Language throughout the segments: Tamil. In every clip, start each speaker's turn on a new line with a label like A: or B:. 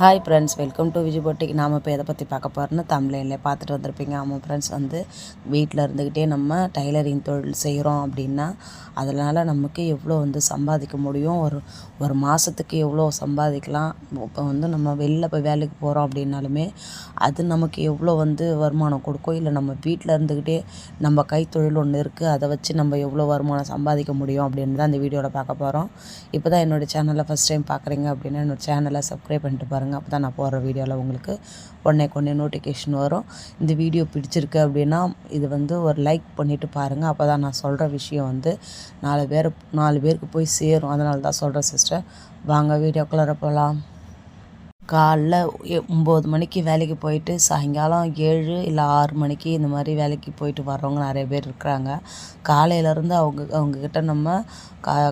A: Hi friends, welcome to Vijay boutique. நாம் இப்போ எதை பற்றி பார்க்க போகிறோன்னு தமிழ்லைன்லேயே பார்த்துட்டு வந்திருப்பீங்க. ஆமாம் ஃப்ரெண்ட்ஸ், வீட்டில் இருந்துக்கிட்டே நம்ம டைலரிங் தொழில் செய்கிறோம் அப்படின்னா அதனால் நமக்கு எவ்வளோ சம்பாதிக்க முடியும், ஒரு மாதத்துக்கு எவ்வளோ சம்பாதிக்கலாம். இப்போ நம்ம வெளில போய் வேலைக்கு போகிறோம் அப்படின்னாலுமே அது நமக்கு எவ்வளோ வருமானம் கொடுக்கும். இல்லை நம்ம வீட்டில் இருந்துக்கிட்டே நம்ம கைத்தொழில் ஒன்று இருக்குது, அதை வச்சு நம்ம எவ்வளோ வருமானம் சம்பாதிக்க முடியும் அப்படின்னு தான் இந்த வீடியோவில் பார்க்க போகிறோம். இப்போ தான் என்னோடய சேனலை ஃபஸ்ட் டைம் பார்க்குறீங்க அப்படின்னா என்னோடய சேனலை சப்ஸ்கிரைப் பண்ணிட்டு பாருங்கள். அப்போ தான் நான் போடுற வீடியோவில் உங்களுக்கு உடனே நோட்டிஃபிகேஷன் வரும். இந்த வீடியோ பிடிச்சிருக்கு அப்படின்னா இது ஒரு லைக் பண்ணிவிட்டு பாருங்கள். அப்போ தான் நான் சொல்கிற விஷயம் 4 பேருக்கு போய் சேரும். அதனால தான் சொல்கிறேன் சிஸ்டர். வாங்க வீடியோக்குள்ளே போகலாம். காலைல 9 மணிக்கு வேலைக்கு போயிட்டு சாயங்காலம் 7 இல்லை 6 மணிக்கு இந்த மாதிரி வேலைக்கு போயிட்டு வர்றவங்க நிறைய பேர் இருக்கிறாங்க. காலையிலேருந்து அவங்கக்கிட்ட நம்ம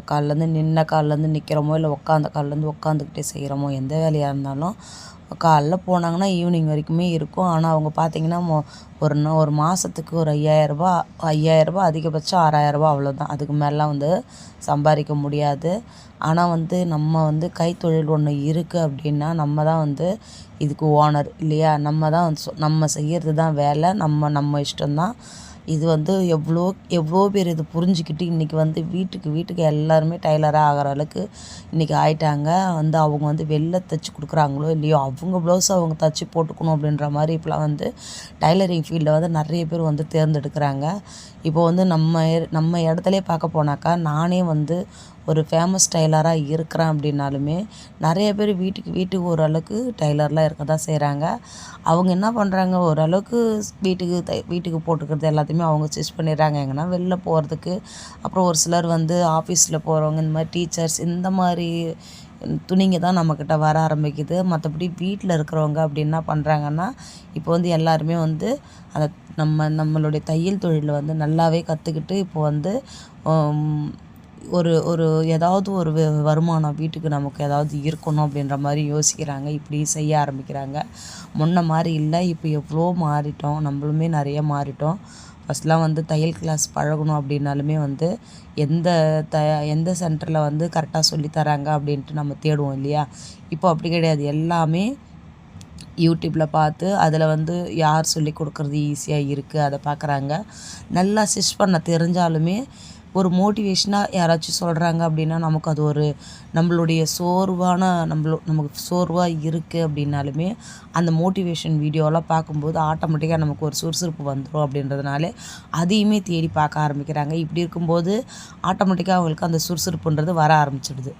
A: கால்லேருந்து நின்ன கால்லேருந்து நிற்கிறோமோ இல்லை உட்காந்த கால்லேருந்து உட்காந்துக்கிட்டே செய்கிறோமோ, எந்த வேலையாக இருந்தாலும் காலைல போனாங்கன்னா ஈவினிங் வரைக்குமே இருக்கும். ஆனால் அவங்க பார்த்திங்கன்னா ஒரு மாதத்துக்கு ஒரு 5000 அதிகபட்சம் 6000 அவ்வளோதான். அதுக்கு மேலாம் சம்பாதிக்க முடியாது. ஆனால் நம்ம கைத்தொழில் ஒன்று இருக்குது அப்படின்னா நம்ம தான் இதுக்கு ஓனர் இல்லையா. நம்ம தான் நம்ம செய்கிறது தான் வேலை, நம்ம இஷ்டம்தான். இது எவ்வளோ பேர் இது புரிஞ்சுக்கிட்டு இன்றைக்கி வீட்டுக்கு எல்லாருமே டைலராக ஆகிற அளவுக்கு இன்றைக்கி ஆயிட்டாங்க. அவங்க வெளில தைச்சி கொடுக்குறாங்களோ இல்லையோ அவங்க ப்ளவுஸை அவங்க தைச்சி போட்டுக்கணும் அப்படின்ற மாதிரி இப்போலாம் டைலரிங் ஃபீல்டில் நிறைய பேர் தேர்ந்தெடுக்கிறாங்க. இப்போ நம்ம இடத்துலையே பார்க்க போனாக்கா நானே ஒரு ஃபேமஸ் டைலராக இருக்கிறேன் அப்படின்னாலுமே நிறைய பேர் வீட்டுக்கு ஓரளவுக்கு டைலர்லாம் இருக்க தான் செய்கிறாங்க. அவங்க என்ன பண்ணுறாங்க, ஓரளவுக்கு வீட்டுக்கு போட்டுக்கிறது எல்லாத்தையுமே அவங்க ஸ்டிச் பண்ணிடுறாங்க. எங்கன்னா வெளில போகிறதுக்கு, அப்புறம் ஒரு சிலர் ஆஃபீஸில் போகிறவங்க, இந்த மாதிரி டீச்சர்ஸ், இந்த மாதிரி துணிங்க தான் நம்மக்கிட்ட வர ஆரம்பிக்குது. மற்றபடி வீட்டில் இருக்கிறவங்க அப்படி என்ன பண்ணுறாங்கன்னா இப்போ எல்லாருமே அதை நம்மளுடைய தையல் தொழிலில் நல்லாவே கற்றுக்கிட்டு இப்போ ஒரு ஏதாவது ஒரு வருமானம் வீட்டுக்கு நமக்கு ஏதாவது இருக்கணும் அப்படின்ற மாதிரி யோசிக்கிறாங்க. இப்படி செய்ய ஆரம்பிக்கிறாங்க. முன்ன மாதிரி இல்லை, இப்போ எவ்வளோ மாறிட்டோம். நம்மளுமே நிறைய மாறிட்டோம். ஃபஸ்ட்லாம் தையல் கிளாஸ் பழகணும் அப்படின்னாலுமே எந்த சென்டரில் கரெக்டாக சொல்லித்தராங்க அப்படின்ட்டு நம்ம தேடுவோம் இல்லையா. இப்போ அப்படி கிடையாது. எல்லாமே யூடியூப்பில் பார்த்து அதில் யார் சொல்லி கொடுக்குறது ஈஸியாக இருக்குது அதை பார்க்குறாங்க. நல்லா ஸ்டிச் பண்ண தெரிஞ்சாலுமே ஒரு மோட்டிவேஷனாக யாராச்சும் சொல்கிறாங்க அப்படின்னா நமக்கு அது நம்மளுடைய நமக்கு சோர்வாக இருக்குது அப்படின்னாலுமே அந்த மோட்டிவேஷன் வீடியோலாம் பார்க்கும்போது ஆட்டோமேட்டிக்காக நமக்கு ஒரு சுறுசுறுப்பு வந்துடும். அப்படின்றதுனால அதையுமே தேடி பார்க்க ஆரம்பிக்கிறாங்க. இப்படி இருக்கும்போது ஆட்டோமேட்டிக்காக அவங்களுக்கு அந்த சுறுசுறுப்புன்றது வர ஆரம்பிச்சிடுது.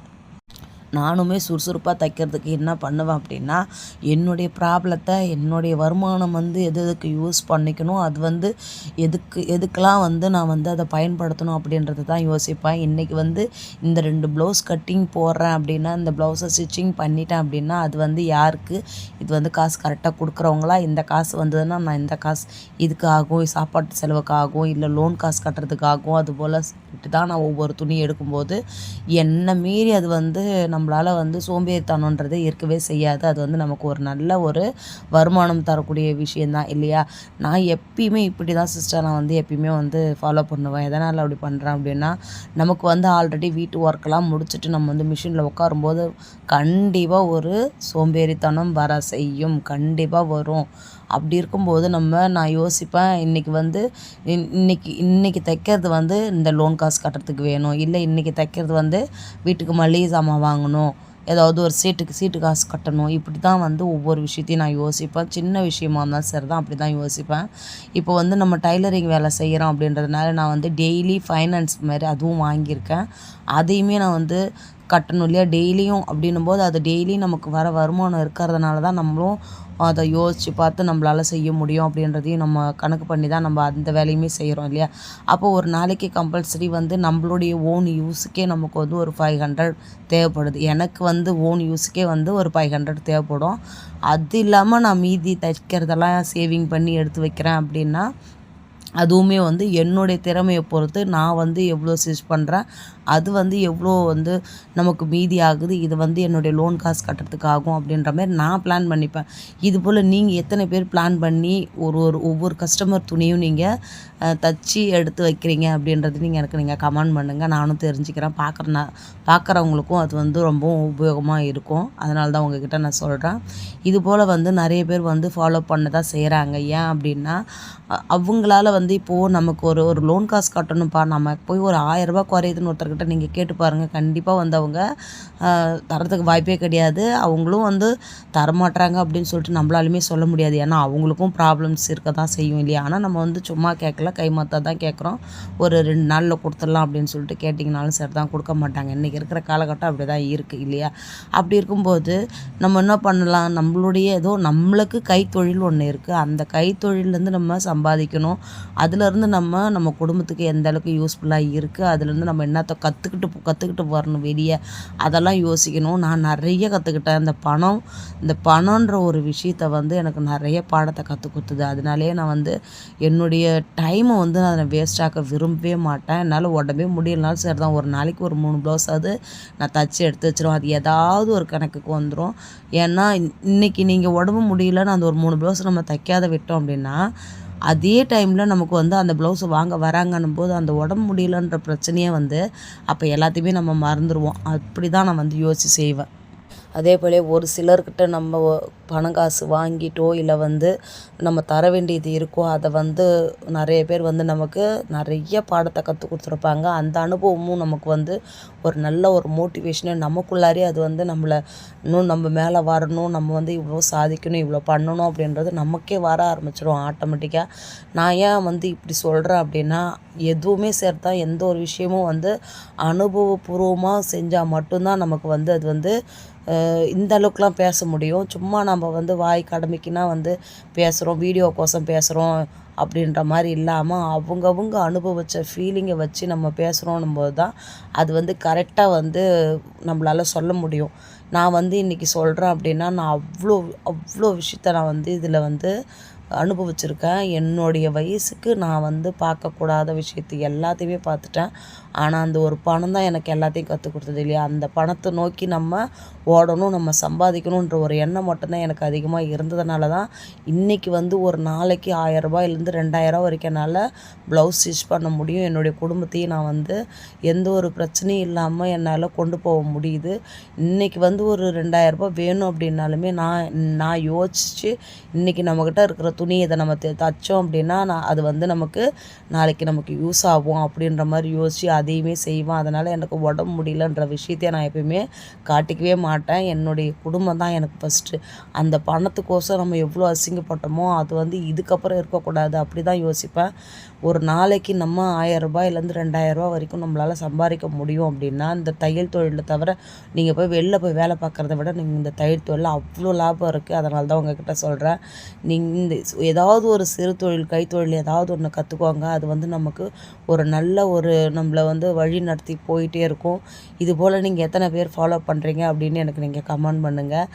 A: நானுமே சுறுசுறுப்பாக தைக்கிறதுக்கு என்ன பண்ணுவேன் அப்படின்னா என்னுடைய ப்ராப்ளத்தை, என்னுடைய வருமானம் எதுக்கு யூஸ் பண்ணிக்கணும், அது எதுக்கெலாம் நான் அதை பயன்படுத்தணும் அப்படின்றது தான் யோசிப்பேன். இன்றைக்கி இந்த 2 ப்ளவுஸ் கட்டிங் போடுறேன் அப்படின்னா, இந்த ப்ளவுஸை ஸ்டிச்சிங் பண்ணிட்டேன் அப்படின்னா அது யாருக்கு, இது காசு கரெக்டாக கொடுக்குறவங்களா, இந்த காசு வந்ததுன்னா நான் இந்த காசு இதுக்கு ஆகும், சாப்பாட்டு செலவுக்கு ஆகும், இல்லை லோன் காசு கட்டுறதுக்கு ஆகும். அதுபோல் தான் நான் ஒவ்வொரு துணி எடுக்கும்போது என்னை மீறி அது நம்மளால் சோம்பேறித்தனன்றது இருக்கவே செய்யாது. அது நமக்கு ஒரு நல்ல ஒரு வருமானம் தரக்கூடிய விஷயந்தான் இல்லையா. நான் எப்பயுமே இப்படி தான் சிஸ்டர், நான் எப்பயுமே ஃபாலோ பண்ணுவேன். எதனால் அப்படி பண்ணுறேன் அப்படின்னா நமக்கு ஆல்ரெடி வீட்டு ஒர்க்கெலாம் முடிச்சுட்டு நம்ம மிஷினில் உட்காரும்போது கண்டிப்பாக ஒரு சோம்பேறித்தனம் வர செய்யும், கண்டிப்பாக வரும். அப்படி இருக்கும்போது நான் யோசிப்பேன், இன்றைக்கி தைக்கிறது இந்த லோன் காசு கட்டுறதுக்கு வேணும், இல்லை இன்றைக்கி தைக்கிறது வீட்டுக்கு மளிகை சாமான் வாங்கணும், ஏதாவது ஒரு சீட்டு காசு கட்டணும். இப்படி தான் ஒவ்வொரு விஷயத்தையும் நான் யோசிப்பேன். சின்ன விஷயமா இருந்தாலும் சரி தான், அப்படி தான் யோசிப்பேன். இப்போ நம்ம டைலரிங் வேலை செய்கிறோம் அப்படின்றதுனால நான் டெய்லி ஃபைனான்ஸ் மாதிரி அதுவும் வாங்கியிருக்கேன். அதையுமே நான் கட்டணும் இல்லையா டெய்லியும். அப்படின்னும் போது அது டெய்லியும் நமக்கு வர வருமானம் இருக்கிறதுனால தான் நம்மளும் அதை யோசித்து பார்த்து நம்மளால் செய்ய முடியும். அப்படின்றதையும் நம்ம கணக்கு பண்ணி தான் நம்ம அந்த வேலையுமே செய்கிறோம் இல்லையா. அப்போது ஒரு நாளைக்கு கம்பல்சரி நம்மளுடைய ஓன் யூஸுக்கே நமக்கு ஒரு 500 தேவைப்படுது. எனக்கு ஓன் யூஸுக்கே ஒரு 500 தேவைப்படும். அது இல்லாமல் நான் மீதி தைக்கிறதெல்லாம் சேவிங் பண்ணி எடுத்து வைக்கிறேன் அப்படின்னா அதுவுமே வந்து என்னுடைய திறமையை பொறுத்து நான் வந்து எவ்வளோ ஸ்டிச் பண்ணுறேன், அது வந்து எவ்வளோ வந்து நமக்கு மீதி ஆகுது, இது வந்து என்னுடைய லோன் காசு கட்டுறதுக்கு ஆகும் அப்படின்ற மாதிரி நான் பிளான் பண்ணிப்பேன். இதுபோல் நீங்கள் எத்தனை பேர் பிளான் பண்ணி ஒவ்வொரு கஸ்டமர் துணியும் நீங்கள் தச்சு எடுத்து வைக்கிறீங்க அப்படின்றது நீங்கள் கமெண்ட் பண்ணுங்கள். நானும் தெரிஞ்சுக்கிறேன். பார்க்குறவங்களுக்கும் அது வந்து ரொம்பவும் உபயோகமாக இருக்கும். அதனால தான் உங்ககிட்ட நான் சொல்கிறேன். இதுபோல் வந்து நிறைய பேர் வந்து ஃபாலோ பண்ண தான் செய்கிறாங்க. ஏன் அப்படின்னா அவங்களால வந்து இப்போது நமக்கு ஒரு லோன் காசு கட்டணும்ப்பா, நம்ம போய் ஒரு 1000 ரூபா குறையுதுன்னு ஒருத்தர்கிட்ட நீங்கள் கேட்டு பாருங்கள். கண்டிப்பாக வந்து அவங்க தரத்துக்கு வாய்ப்பே கிடையாது. அவங்களும் வந்து தரமாட்டுறாங்க அப்படின்னு சொல்லிட்டு நம்மளாலுமே சொல்ல முடியாது. ஏன்னா அவங்களுக்கும் ப்ராப்ளம்ஸ் இருக்க தான் செய்யும் இல்லையா. ஆனால் நம்ம வந்து சும்மா கேட்கல, கைமாத்தா தான் கேட்குறோம். ஒரு 2 நாளில் கொடுத்துடலாம் அப்படின்னு சொல்லிட்டு கேட்டிங்கனாலும் சரி தான், கொடுக்க மாட்டாங்க. இன்றைக்கி இருக்கிற காலகட்டம் அப்படி தான் இருக்குது இல்லையா. அப்படி இருக்கும்போது நம்ம என்ன பண்ணலாம், நம்மளுடைய ஏதோ நம்மளுக்கு கைத்தொழில் ஒன்று இருக்குது. அந்த கைத்தொழிலேருந்து நம்ம சம்பாதிக்கணும். அதுலேருந்து நம்ம குடும்பத்துக்கு எந்த அளவுக்கு யூஸ்ஃபுல்லாக இருக்குது, அதுலேருந்து நம்ம என்னத்தை கற்றுக்கிட்டு வரணும் வெளியே, அதெல்லாம் யோசிக்கணும். நான் நிறைய கற்றுக்கிட்டேன். இந்த பணன்ற ஒரு விஷயத்த வந்து எனக்கு நிறைய பாடத்தை கற்றுக் கொடுத்தது. அதனாலேயே நான் வந்து என்னுடைய டைமை வந்து நான் வேஸ்ட் ஆக்க விரும்பவே மாட்டேன். என்னால் உடம்பே முடியலனாலும் சரி தான், ஒரு நாளைக்கு ஒரு 3 ப்ளவுஸாவது நான் தச்சு எடுத்து வச்சிருவேன். அது ஏதாவது ஒரு கணக்குக்கு வந்துடும். ஏன்னா இன்றைக்கி நீங்கள் உடம்பு முடியலன்னு அந்த ஒரு 3 ப்ளவுஸ் நம்ம தைக்காத விட்டோம் அப்படின்னா, அதே டைமில் நமக்கு வந்து அந்த ப்ளவுஸை வாங்க வராங்கன்னும் போது அந்த உடம்பு முடியலன்ற பிரச்சனையே வந்து அப்போ எல்லாத்தையுமே நம்ம மறந்துடுவோம். அப்படி தான் நான் வந்து யோசித்து செய்வேன். அதே போல் ஒரு சிலர்கிட்ட நம்ம பணம் காசு வாங்கிட்டோ இல்லை வந்து நம்ம தர வேண்டியது இருக்கோ, அதை வந்து நிறைய பேர் வந்து நமக்கு நிறைய பாடத்தை கற்றுக் கொடுத்துருப்பாங்க. அந்த அனுபவமும் நமக்கு வந்து ஒரு நல்ல ஒரு மோட்டிவேஷனு, நமக்குள்ளாரே அது வந்து நம்மளை இன்னும் நம்ம மேலே வரணும், நம்ம வந்து இவ்வளோ சாதிக்கணும், இவ்வளோ பண்ணணும் அப்படின்றது நமக்கே வர ஆரம்பிச்சிடும் ஆட்டோமேட்டிக்காக. நான் ஏன் வந்து இப்படி சொல்கிறேன் அப்படின்னா, எதுவுமே சேர்த்தா எந்த ஒரு விஷயமும் வந்து அனுபவபூர்வமாக செஞ்சால் மட்டும்தான் நமக்கு வந்து அது வந்து இந்த அளவுக்குலாம் பேச முடியும். சும்மா நம்ம வந்து வாய் கடமைக்குன்னா வந்து பேசுகிறோம், வீடியோக்கோசம் பேசுகிறோம் அப்படின்ற மாதிரி இல்லாமல் அவங்கவுங்க அனுபவித்த ஃபீலிங்கை வச்சு நம்ம பேசுகிறோன்னும் போது தான் அது வந்து கரெக்டாக வந்து நம்மளால் சொல்ல முடியும். நான் வந்து இன்றைக்கி சொல்கிறேன் அப்படின்னா, நான் அவ்வளோ விஷயத்த நான் வந்து இதில் வந்து அனுபவிச்சிருக்கேன். என்னுடைய வயசுக்கு நான் வந்து பார்க்கக்கூடாத விஷயத்தை எல்லாத்தையுமே பார்த்துட்டேன். ஆனால் அந்த ஒரு பணம் தான் எனக்கு எல்லாத்தையும் கற்றுக் கொடுத்தது இல்லையா. அந்த பணத்தை நோக்கி நம்ம ஓடணும், நம்ம சம்பாதிக்கணுன்ற ஒரு எண்ணம் மட்டும்தான் எனக்கு அதிகமாக இருந்ததுனால தான் இன்றைக்கி வந்து ஒரு நாளைக்கு 1000 ரூபாயிலேருந்து 2000 வரைக்கும் என்னால் ப்ளவுஸ் ஸ்டிச் பண்ண முடியும். என்னுடைய குடும்பத்தையும் நான் வந்து எந்த ஒரு பிரச்சனையும் இல்லாமல் என்னால் கொண்டு போக முடியுது. இன்றைக்கி வந்து ஒரு 2000 ரூபாய் வேணும் அப்படின்னாலுமே நான் யோசித்து இன்றைக்கி நம்மக்கிட்ட இருக்கிற துணி இதை நம்ம தைச்சோம் அப்படின்னா அது வந்து நாளைக்கு நமக்கு யூஸ் ஆகும் அப்படின்ற மாதிரி யோசித்து அதையுமே செய்வேன். அதனால் எனக்கு உடம்பு முடியலன்ற விஷயத்தையே நான் எப்பயுமே காட்டிக்கவே மாட்டேன். என்னுடைய குடும்பம் தான் எனக்கு ஃபஸ்ட்டு. அந்த பணத்துக்கோசம் நம்ம எவ்வளோ அசிங்கப்பட்டோமோ அது வந்து இதுக்கப்புறம் இருக்கக்கூடாது, அப்படி தான் யோசிப்பேன். ஒரு நாளைக்கு நம்ம 1000 ரூபாயிலேருந்து 2000 ரூபா வரைக்கும் நம்மளால் சம்பாதிக்க முடியும் அப்படின்னா, இந்த தையல் தொழிலை தவிர நீங்கள் வெளில போய் வேலை பார்க்குறத விட நீங்கள் இந்த தையல் தொழிலில் அவ்வளோ லாபம் இருக்குது. அதனால தான் உங்ககிட்ட சொல்கிறேன். நீங்கள் இந்த ஏதாவது ஒரு சிறு தொழில், கைத்தொழில் ஏதாவது ஒன்று கற்றுக்குவாங்க. அது வந்து நமக்கு ஒரு நல்ல ஒரு நம்மளை வந்து வழி நடத்தி போயிட்டே இருக்கும். இதுபோல் நீங்கள் எத்தனை பேர் ஃபாலோ பண்ணுறீங்க அப்படின்னு எனக்கு நீங்கள் கமெண்ட் பண்ணுங்கள்.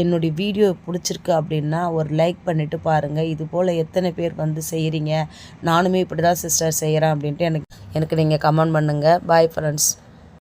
A: என்னுடைய வீடியோ பிடிச்சிருக்கு அப்படின்னா ஒரு லைக் பண்ணிவிட்டு பாருங்கள். இதுபோல் எத்தனை பேர் வந்து செய்கிறீங்க, நானுமே இப்படி தான் சிஸ்டர் செய்கிறேன் அப்படின்ட்டு எனக்கு நீங்கள் கமெண்ட் பண்ணுங்கள். Bye friends.